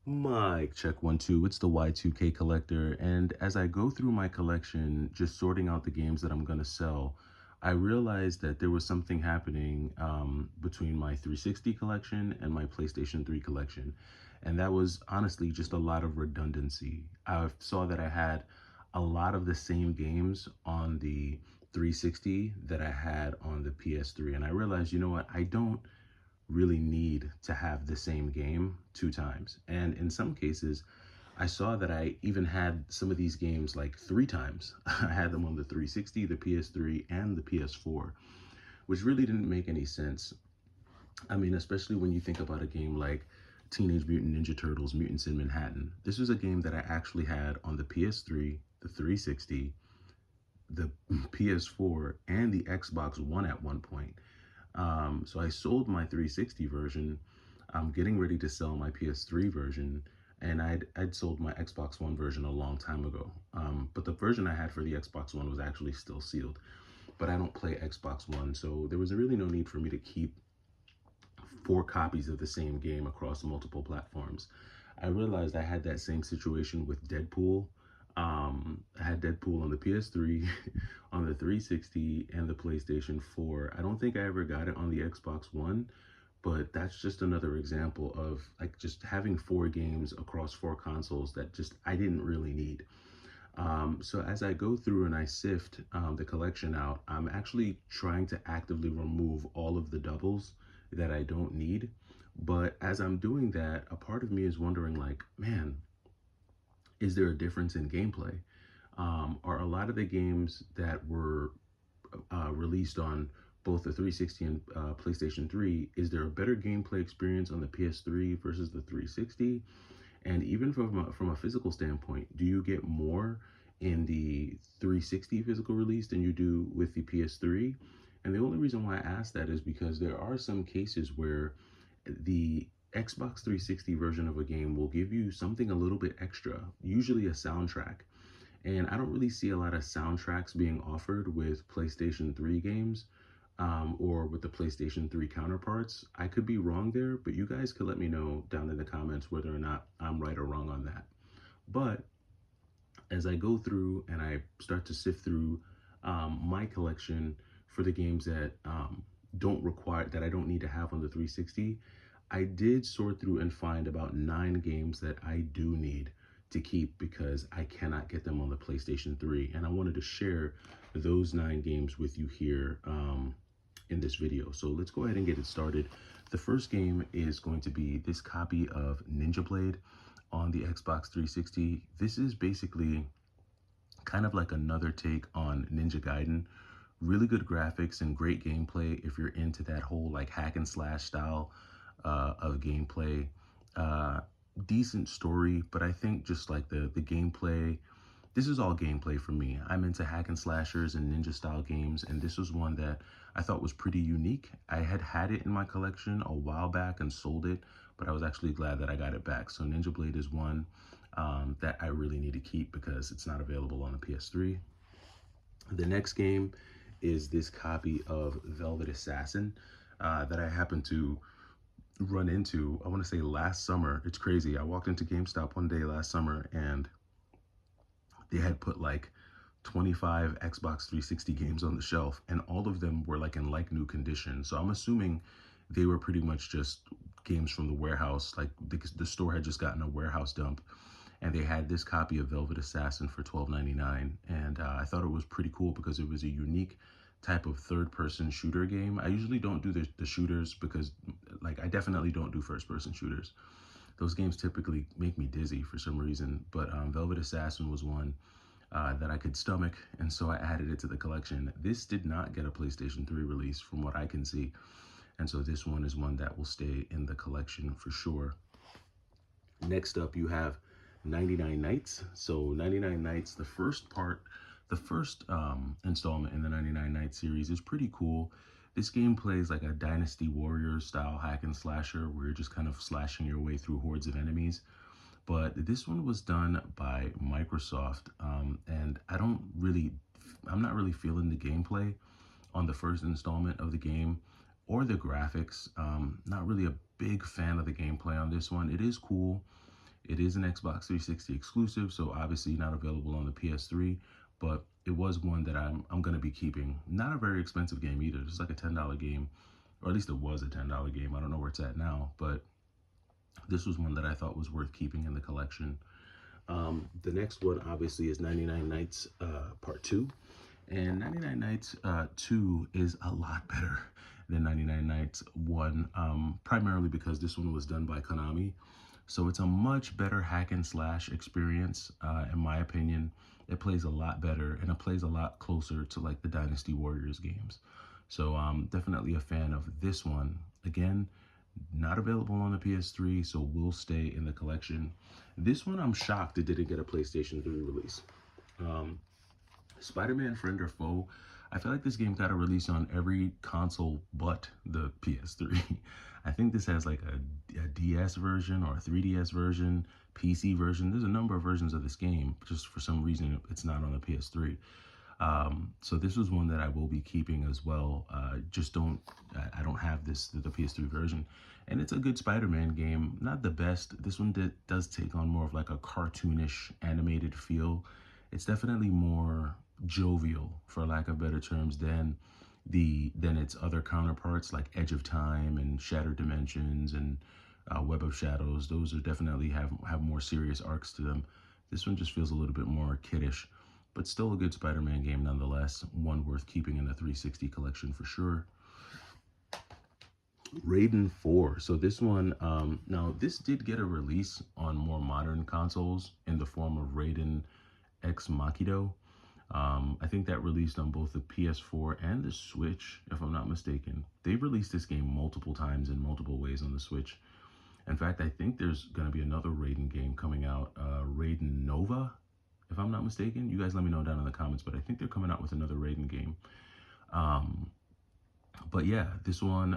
Mic check 1 2. It's the Y2K collector, and as I go through my collection, just sorting out the games that I'm gonna sell, I realized that there was something happening between my 360 collection and my PlayStation 3 collection, and that was honestly just a lot of redundancy. I saw that I had a lot of the same games on the 360 that I had on the PS3, and I realized, you know what, I don't really need to have the same game 2 times. And in some cases, I saw that I even had some of these games like 3 times. I had them on the 360, the PS3, and the PS4, which really didn't make any sense. I mean, especially when you think about a game like Teenage Mutant Ninja Turtles Mutants in Manhattan. This was a game that I actually had on the PS3, the 360, the PS4, and the Xbox One at one point. So I sold my 360 version. I'm getting ready to sell my PS3 version, and I'd sold my Xbox One version a long time ago. But the version I had for the Xbox One was actually still sealed. But I don't play Xbox One, so there was really no need for me to keep 4 copies of the same game across multiple platforms. I realized I had that same situation with Deadpool. I had Deadpool on the PS3, on the 360, and the PlayStation 4. I don't think I ever got it on the Xbox One, but that's just another example of like just having 4 games across 4 consoles that just I didn't really need. So as I go through and I sift the collection out, I'm actually trying to actively remove all of the doubles that I don't need. But as I'm doing that, a part of me is wondering, like, man, is there a difference in gameplay? Are a lot of the games that were released on both the 360 and PlayStation 3, is there a better gameplay experience on the PS3 versus the 360? And even from a physical standpoint, do you get more in the 360 physical release than you do with the PS3? And the only reason why I ask that is because there are some cases where the Xbox 360 version of a game will give you something a little bit extra, usually a soundtrack. And I don't really see a lot of soundtracks being offered with PlayStation 3 games or with the PlayStation 3 counterparts. I could be wrong there, but you guys could let me know down in the comments whether or not I'm right or wrong on that. But as I go through and I start to sift through my collection for the games that don't require, that I don't need to have on the 360, I did sort through and find about 9 games that I do need to keep because I cannot get them on the PlayStation 3. And I wanted to share those 9 games with you here in this video. So let's go ahead and get it started. The first game is going to be this copy of Ninja Blade on the Xbox 360. This is basically kind of like another take on Ninja Gaiden. Really good graphics and great gameplay if you're into that whole like hack and slash style of gameplay. Uh, Decent story, but I think just like the gameplay, this is all gameplay for me. I'm into hack and slashers and ninja style games, and this was one that I thought was pretty unique. I had it in my collection a while back and sold it, but I was actually glad that I got it back. So Ninja Blade is one that I really need to keep because it's not available on the PS3. The next game is this copy of Velvet Assassin that I happened to run into, I want to say last summer. It's crazy. I walked into GameStop one day last summer and they had put like 25 Xbox 360 games on the shelf, and all of them were like in like new condition. So I'm assuming they were pretty much just games from the warehouse. Like the store had just gotten a warehouse dump, and they had this copy of Velvet Assassin for $12.99, and I thought it was pretty cool because it was a unique type of third-person shooter game. I usually don't do the shooters because, like, I definitely don't do first-person shooters. Those games typically make me dizzy for some reason, but Velvet Assassin was one that I could stomach, and so I added it to the collection. This did not get a PlayStation 3 release from what I can see, and so this one is one that will stay in the collection for sure. Next up, you have 99 Nights. So 99 Nights, the first part, the first installment in the 99 Nights series is pretty cool. This game plays like a Dynasty Warriors style hack and slasher where you're just kind of slashing your way through hordes of enemies. But this one was done by Microsoft, and I'm not really feeling the gameplay on the first installment of the game or the graphics. Not really a big fan of the gameplay on this one. It is cool. It is an Xbox 360 exclusive, so obviously not available on the PS3, but it was one that I'm going to be keeping. Not a very expensive game either. It's like a $10 game, or at least it was a $10 game. I don't know where it's at now, but this was one that I thought was worth keeping in the collection. The next one obviously is 99 Nights Part 2. And 99 Nights 2 is a lot better than 99 Nights 1, primarily because this one was done by Konami. So it's a much better hack and slash experience, in my opinion. It plays a lot better and it plays a lot closer to like the Dynasty Warriors games. So definitely a fan of this one. Again, not available on the PS3, so will stay in the collection. This one I'm shocked it didn't get a PlayStation 3 release. Um, Spider-Man Friend or Foe. I feel like this game got a release on every console but the PS3. I think this has like a DS version or a 3DS version, PC version. There's a number of versions of this game. Just for some reason, it's not on the PS3. So this was one that I will be keeping as well. Just don't, I don't have the PS3 version. And it's a good Spider-Man game. Not the best. This one does take on more of like a cartoonish animated feel. It's definitely more jovial, for lack of better terms, than its other counterparts like Edge of Time and Shattered Dimensions and Web of Shadows. Those are definitely have more serious arcs to them. This one just feels a little bit more kiddish, but still a good Spider-Man game nonetheless. One worth keeping in the 360 collection for sure. Raiden 4. So this one, now this did get a release on more modern consoles in the form of Raiden Ex Machina. I think that released on both the PS4 and the Switch, if I'm not mistaken. They've released this game multiple times in multiple ways on the Switch. In fact, I think there's going to be another Raiden game coming out, Raiden Nova, if I'm not mistaken. You guys let me know down in the comments, but I think they're coming out with another Raiden game. But yeah, this one,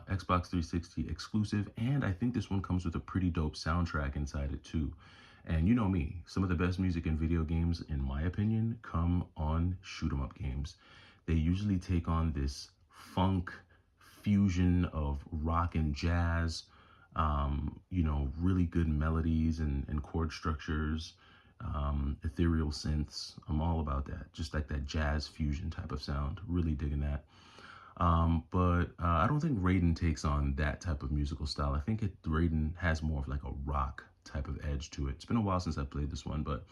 Xbox 360 exclusive, and I think this one comes with a pretty dope soundtrack inside it too. And you know me, some of the best music in video games, in my opinion, come on shoot 'em up games. They usually take on this funk fusion of rock and jazz, really good melodies and chord structures, ethereal synths. I'm all about that. Just like that jazz fusion type of sound. Really digging that. But I don't think Raiden takes on that type of musical style. I think Raiden has more of like a rock type of edge to it. It's been a while since I played this one, but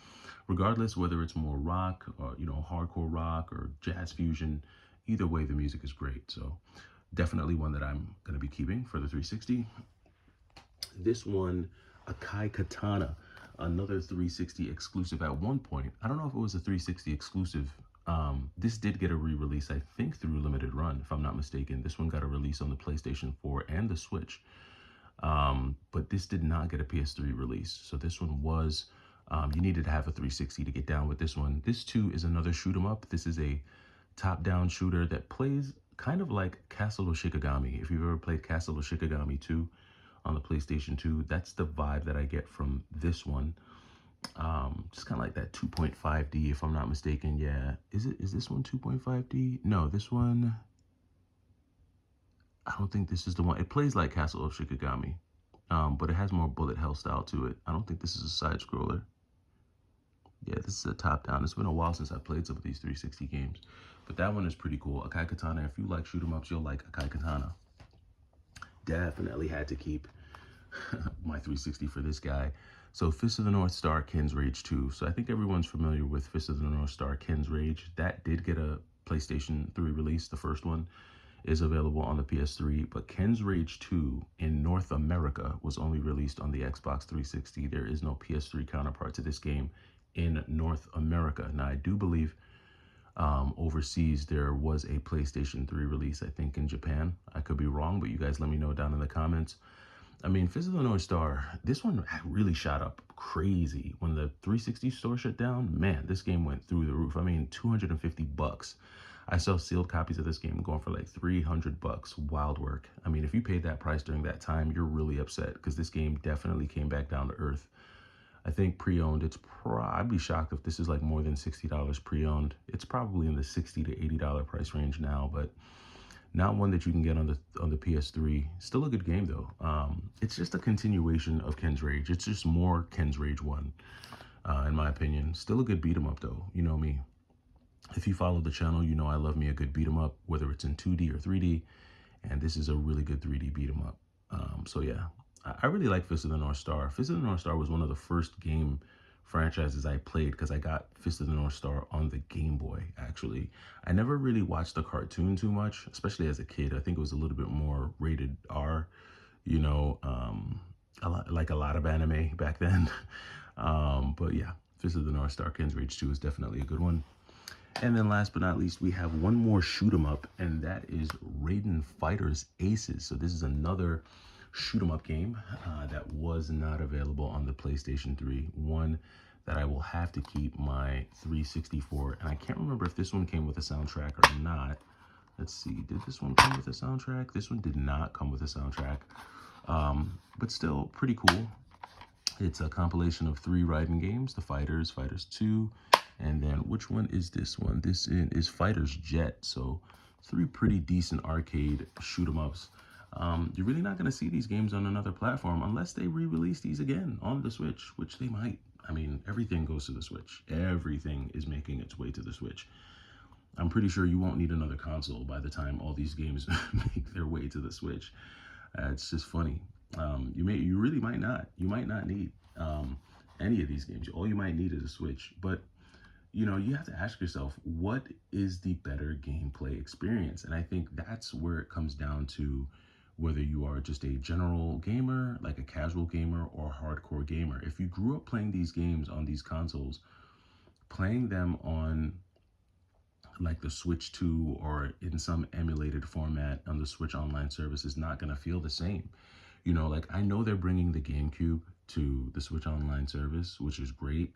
regardless whether it's more rock or hardcore rock or jazz fusion, either way the music is great. So definitely one that I'm going to be keeping for the 360. This one, Akai Katana, another 360 exclusive at one point. I don't know if it was a 360 exclusive. This did get a re-release, I think, through Limited Run, if I'm not mistaken. This one got a release on the PlayStation 4 and the Switch. But this did not get a PS3 release. So this one was, you needed to have a 360 to get down with this one. This too is another shoot 'em up. This is a top-down shooter that plays kind of like Castle of Shikigami. If you've ever played Castle of Shikigami 2 on the PlayStation 2, that's the vibe that I get from this one. Just kind of like that 2.5D, if I'm not mistaken. Yeah, is this one 2.5D? No, this one, I don't think this is the one. It plays like Castle of Shikigami, but it has more bullet hell style to it. I don't think this is a side scroller. Yeah, this is a top down. It's been a while since I played some of these 360 games, but that one is pretty cool. Akai Katana, if you like shoot 'em ups, you'll like Akai Katana. Definitely had to keep my 360 for this guy. So Fist of the North Star, Ken's Rage 2. So I think everyone's familiar with Fist of the North Star, Ken's Rage. That did get a PlayStation 3 release. The first one is available on the PS3, but Ken's Rage 2 in North America was only released on the Xbox 360. There is no PS3 counterpart to this game in North America. Now, I do believe overseas there was a PlayStation 3 release, I think in Japan. I could be wrong, but you guys let me know down in the comments. I mean, Fist of the North Star, this one really shot up crazy. When the 360 store shut down, man, this game went through the roof. I mean, $250. I saw sealed copies of this game going for like $300. Wild work. I mean, if you paid that price during that time, you're really upset because this game definitely came back down to earth. I think pre-owned, I'd be shocked if this is like more than $60 pre-owned. It's probably in the $60 to $80 price range now, but Not one that you can get on the PS3. Still a good game though. It's just a continuation of Ken's Rage. It's just more Ken's Rage 1, in my opinion. Still a good beat 'em up though. You know me. If you follow the channel, you know I love me a good beat 'em up, whether it's in 2D or 3D. And this is a really good 3D beat 'em up. So yeah, I really like Fist of the North Star. Fist of the North Star was one of the first game franchises I played because I got Fist of the North Star on the Game Boy, actually. I never really watched the cartoon too much, especially as a kid. I think it was a little bit more rated R, you know, like a lot of anime back then. But yeah, Fist of the North Star Ken's Rage 2 is definitely a good one. And then last but not least, we have one more shoot 'em up, and that is Raiden Fighters Aces. So this is another shoot 'em up game that was not available on the PlayStation 3. One that I will have to keep my 364. And I can't remember if this one came with a soundtrack or not. Let's see, did this one come with a soundtrack? This one did not come with a soundtrack, but still pretty cool. It's a compilation of 3 Raiden games, the Fighters, Fighters 2, and then which one is this one? This is Fighters Jet. So 3 pretty decent arcade shoot 'em ups. You're really not going to see these games on another platform unless they re-release these again on the Switch, which they might. I mean, everything goes to the Switch. Everything is making its way to the Switch. I'm pretty sure you won't need another console by the time all these games make their way to the Switch. It's just funny. You really might not. You might not need any of these games. All you might need is a Switch. But you know, you have to ask yourself, what is the better gameplay experience? And I think that's where it comes down to whether you are just a general gamer, like a casual gamer, or a hardcore gamer. If you grew up playing these games on these consoles, playing them on like the Switch 2 or in some emulated format on the Switch Online service is not going to feel the same. You know, like I know they're bringing the GameCube to the Switch Online service, which is great.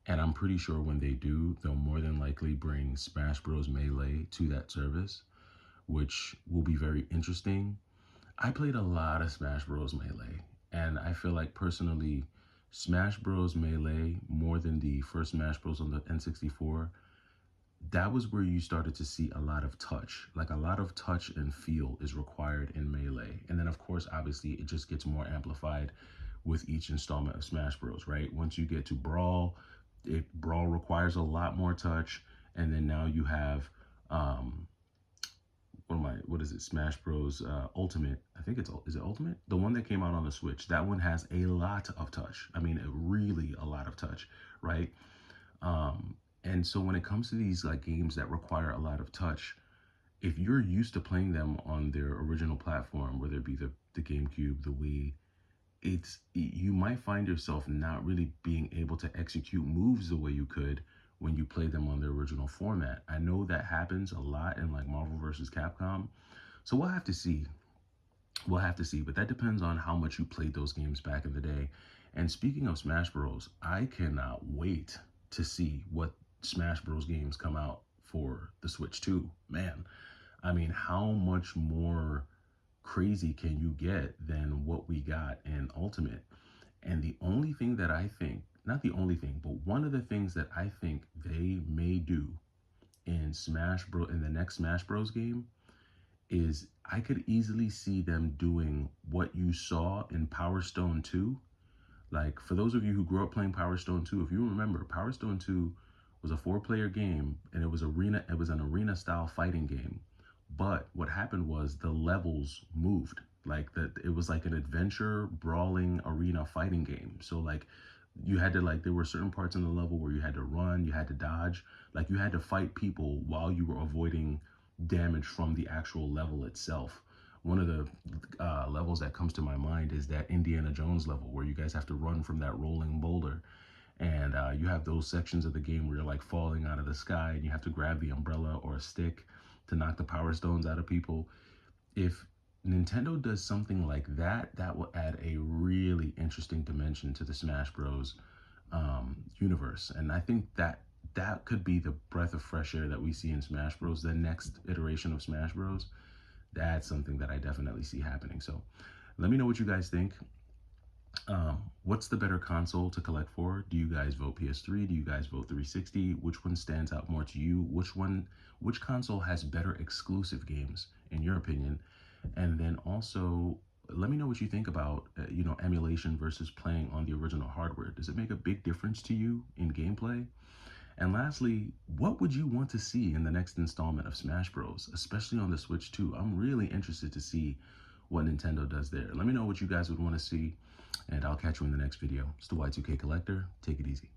And I'm pretty sure when they do, they'll more than likely bring Smash Bros. Melee to that service, which will be very interesting. I played a lot of Smash Bros. Melee, and I feel like personally, Smash Bros. Melee, more than the first Smash Bros. On the N64, that was where you started to see a lot of touch. Like a lot of touch and feel is required in Melee. And then, of course, obviously, it just gets more amplified with each installment of Smash Bros, right? Once you get to Brawl, Brawl requires a lot more touch, and then now you have what is it? Smash Bros. Ultimate. I think is it Ultimate? The one that came out on the Switch. That one has a lot of touch. I mean, really a lot of touch, right? And so when it comes to these like games that require a lot of touch, if you're used to playing them on their original platform, whether it be the GameCube, the Wii, you might find yourself not really being able to execute moves the way you could when you play them on the original format. I know that happens a lot in like Marvel vs. Capcom. So we'll have to see. We'll have to see, but that depends on how much you played those games back in the day. And speaking of Smash Bros, I cannot wait to see what Smash Bros games come out for the Switch 2. Man, I mean, how much more crazy can you get than what we got in Ultimate? And the only thing that I think, not the only thing, but one of the things that I think they may do in in the next Smash Bros game is I could easily see them doing what you saw in Power Stone 2. Like for those of you who grew up playing Power Stone 2, if you remember, Power Stone 2 was a 4-player game, and it was an arena style fighting game. But what happened was the levels moved. Like it was like an adventure brawling arena fighting game. So like you had to there were certain parts in the level where you had to run, you had to dodge, like you had to fight people while you were avoiding damage from the actual level itself. One of the levels that comes to my mind is that Indiana Jones level where you guys have to run from that rolling boulder. And you have those sections of the game where you're like falling out of the sky and you have to grab the umbrella or a stick to knock the power stones out of people. If Nintendo does something like that, that will add a really interesting dimension to the Smash Bros. Universe. And I think that could be the breath of fresh air that we see in Smash Bros. The next iteration of Smash Bros. That's something that I definitely see happening. So let me know what you guys think. What's the better console to collect for? Do you guys vote PS3? Do you guys vote 360? Which one stands out more to you? Which console has better exclusive games in your opinion? And then also, let me know what you think about emulation versus playing on the original hardware. Does it make a big difference to you in gameplay? And lastly, what would you want to see in the next installment of Smash Bros, especially on the Switch 2? I'm really interested to see what Nintendo does there. Let me know what you guys would want to see, and I'll catch you in the next video. It's the Y2K Collector. Take it easy.